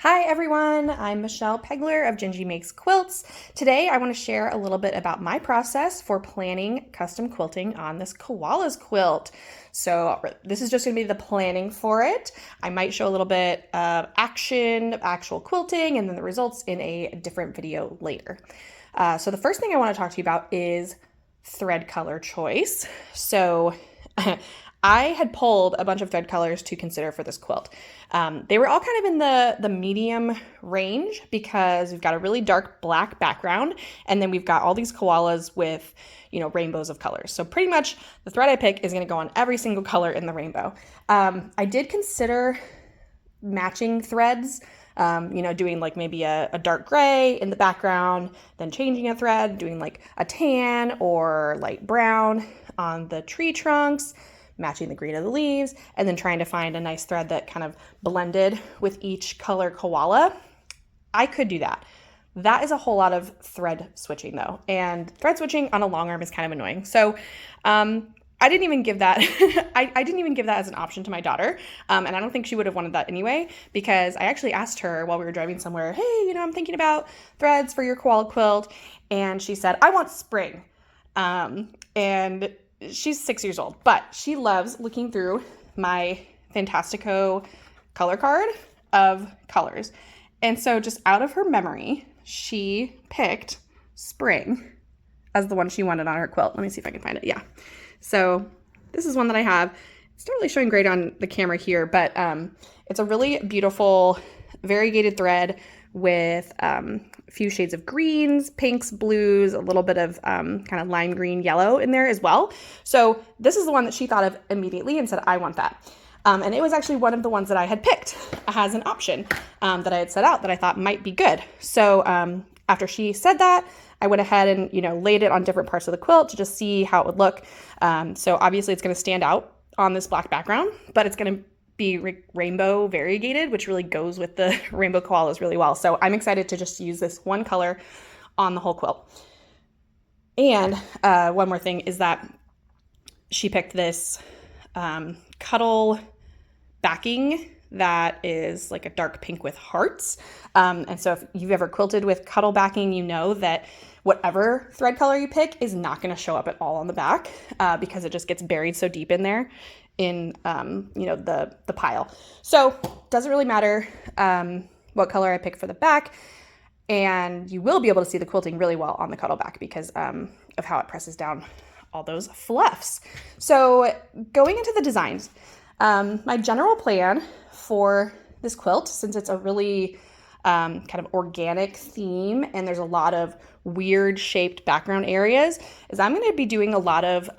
Hi everyone, I'm Michelle Pegler of Gingy Makes Quilts. Today I want to share a little bit about my process for planning custom quilting on this Koalas quilt. So this is just going to be the planning for it. I might show a little bit of action, actual quilting, and then the results in a different video later. So the first thing I want to talk to you about is thread color choice. So I had pulled a bunch of thread colors to consider for this quilt. They were all kind of in the medium range because we've got a really dark black background, and then we've got all these koalas with, rainbows of colors. So pretty much the thread I pick is going to go on every single color in the rainbow. I did consider matching threads, doing like maybe a dark gray in the background, then changing a thread, doing like a tan or light brown on the tree trunks, matching the green of the leaves, and then trying to find a nice thread that kind of blended with each color koala. I could do that. That is a whole lot of thread switching though, and thread switching on a long arm is kind of annoying. So I didn't even give that I didn't even give that as an option to my daughter, and I don't think she would have wanted that anyway, because I actually asked her while we were driving somewhere, hey, I'm thinking about threads for your koala quilt, and she said, I want spring. And she's 6 years old, but she loves looking through my Fantastico color card of colors. And so just out of her memory, she picked spring as the one she wanted on her quilt. Let me see if I can find it. Yeah. So this is one that I have. It's not really showing great on the camera here, but it's a really beautiful variegated thread with a few shades of greens, pinks, blues, a little bit of kind of lime green, yellow in there as well. So this is the one that she thought of immediately and said, I want that. And it was actually one of the ones that I had picked as an option that I had set out that I thought might be good. So after she said that, I went ahead and, laid it on different parts of the quilt to just see how it would look. So obviously it's going to stand out on this black background, but it's going to be rainbow variegated, which really goes with the rainbow koalas really well. So I'm excited to just use this one color on the whole quilt. And one more thing is that she picked this cuddle backing that is like a dark pink with hearts. And so if you've ever quilted with cuddle backing, you know that whatever thread color you pick is not going to show up at all on the back because it just gets buried so deep in there in the pile. So doesn't really matter what color I pick for the back, and you will be able to see the quilting really well on the cuddle back because of how it presses down all those fluffs. So going into the designs, my general plan for this quilt, since it's a really kind of organic theme and there's a lot of weird shaped background areas, is I'm going to be doing a lot of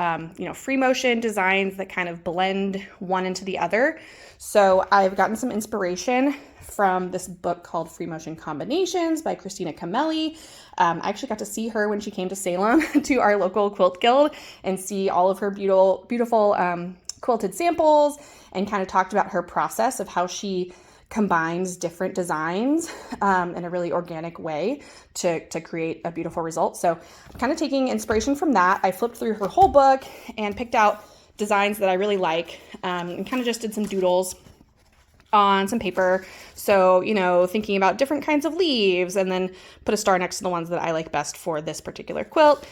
free motion designs that kind of blend one into the other. So I've gotten some inspiration from this book called Free Motion Combinations by Christina Camelli. I actually got to see her when she came to Salem to our local quilt guild and see all of her beautiful quilted samples, and kind of talked about her process of how she combines different designs in a really organic way to create a beautiful result. So I'm kind of taking inspiration from that. I flipped through her whole book and picked out designs that I really like, and kind of just did some doodles on some paper. So, thinking about different kinds of leaves, and then put a star next to the ones that I like best for this particular quilt.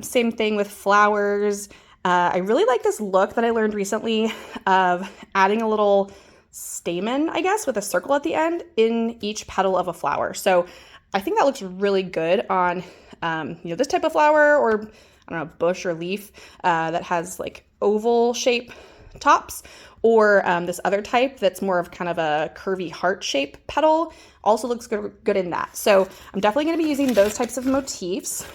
Same thing with flowers. I really like this look that I learned recently of adding a little stamen, I guess, with a circle at the end in each petal of a flower. So I think that looks really good on, this type of flower, or I don't know, bush or leaf that has like oval shape tops, or this other type that's more of kind of a curvy heart shape petal also looks good in that. So I'm definitely going to be using those types of motifs.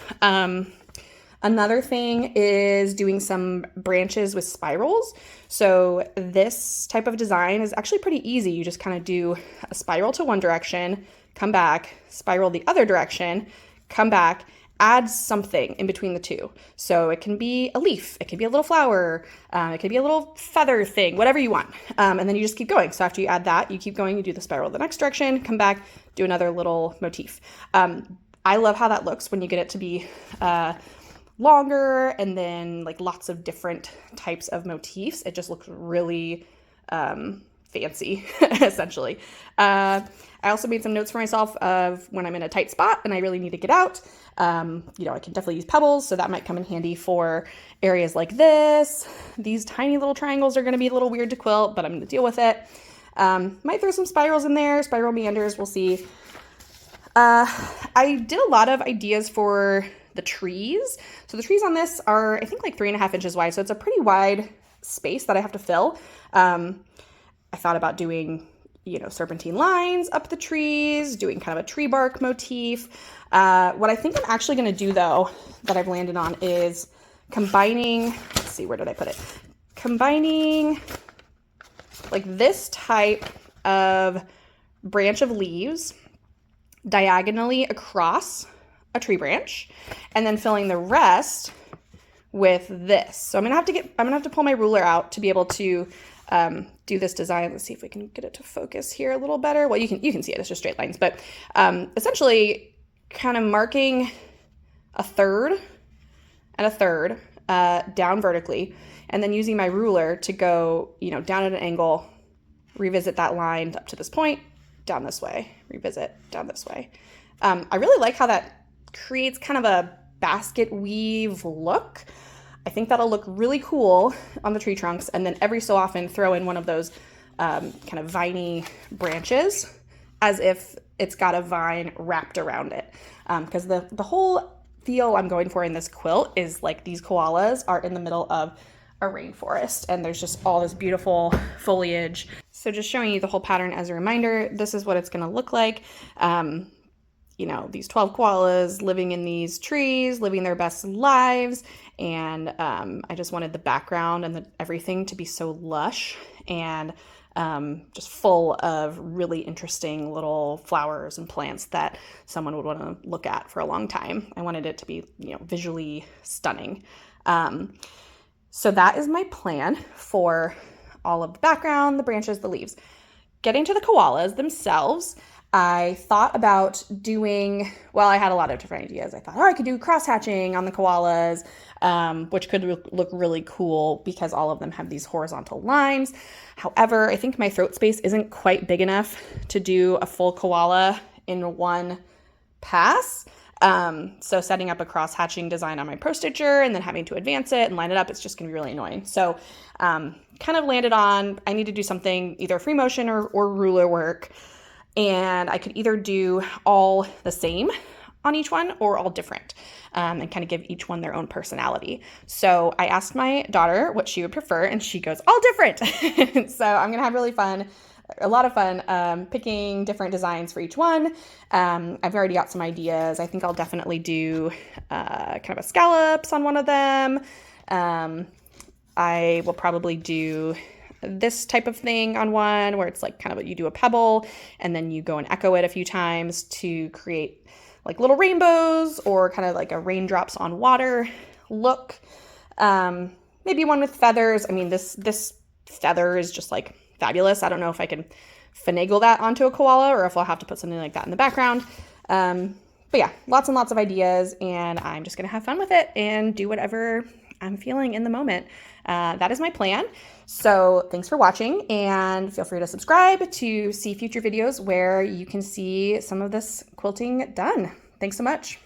Another thing is doing some branches with spirals. So this type of design is actually pretty easy. You just kind of do a spiral to one direction, come back, spiral the other direction, come back, add something in between the two. So it can be a leaf, it can be a little flower, it can be a little feather thing, whatever you want. And then you just keep going. So after you add that, you keep going, you do the spiral the next direction, come back, do another little motif. I love how that looks when you get it to be longer, and then like lots of different types of motifs. It just looks really fancy, essentially. I also made some notes for myself of when I'm in a tight spot and I really need to get out. You know, I can definitely use pebbles, so that might come in handy for areas like this. These tiny little triangles are going to be a little weird to quilt, but I'm going to deal with it. Might throw some spirals in there, spiral meanders, we'll see. I did a lot of ideas for the trees. So the trees on this are, I think, like 3.5 inches wide, so it's a pretty wide space that I have to fill. I thought about doing, you know, serpentine lines up the trees, doing kind of a tree bark motif. What I think I'm actually going to do, though, that I've landed on is combining, let's see, where did I put it? Combining like this type of branch of leaves diagonally across a tree branch, and then filling the rest with this. So I'm gonna have to pull my ruler out to be able to do this design. Let's see if we can get it to focus here a little better. Well, you can see it, it's just straight lines, but essentially kind of marking a third and a third down vertically, and then using my ruler to go, you know, down at an angle, revisit that line up to this point, down this way, revisit down this way. I really like how that creates kind of a basket weave look. I think that'll look really cool on the tree trunks, and then every so often throw in one of those kind of viney branches as if it's got a vine wrapped around it. Because the whole feel I'm going for in this quilt is like these koalas are in the middle of a rainforest and there's just all this beautiful foliage. So just showing you the whole pattern as a reminder, this is what it's going to look like. You know, these 12 koalas living in these trees, living their best lives. And I just wanted the background and everything to be so lush and just full of really interesting little flowers and plants that someone would want to look at for a long time. I wanted it to be, you know, visually stunning. So that is my plan for all of the background, the branches, the leaves. Getting to the koalas themselves, I thought about doing, well, I had a lot of different ideas. I thought, I could do cross-hatching on the koalas, which could look really cool because all of them have these horizontal lines. However, I think my throat space isn't quite big enough to do a full koala in one pass. So setting up a cross-hatching design on my Pro Stitcher and then having to advance it and line it up, it's just going to be really annoying. So kind of landed on, I need to do something, either free motion or ruler work. And I could either do all the same on each one or all different, and kind of give each one their own personality. So I asked my daughter what she would prefer, and she goes, all different. So I'm going to have a lot of fun picking different designs for each one. I've already got some ideas. I think I'll definitely do kind of a scallops on one of them. I will probably do this type of thing on one where it's like kind of you do a pebble and then you go and echo it a few times to create like little rainbows or kind of like a raindrops on water look. Maybe one with feathers. I mean, this feather is just like fabulous. I don't know if I can finagle that onto a koala or if I'll have to put something like that in the background. But yeah, lots and lots of ideas, and I'm just going to have fun with it and do whatever I'm feeling in the moment. That is my plan. So thanks for watching, and feel free to subscribe to see future videos where you can see some of this quilting done. Thanks so much.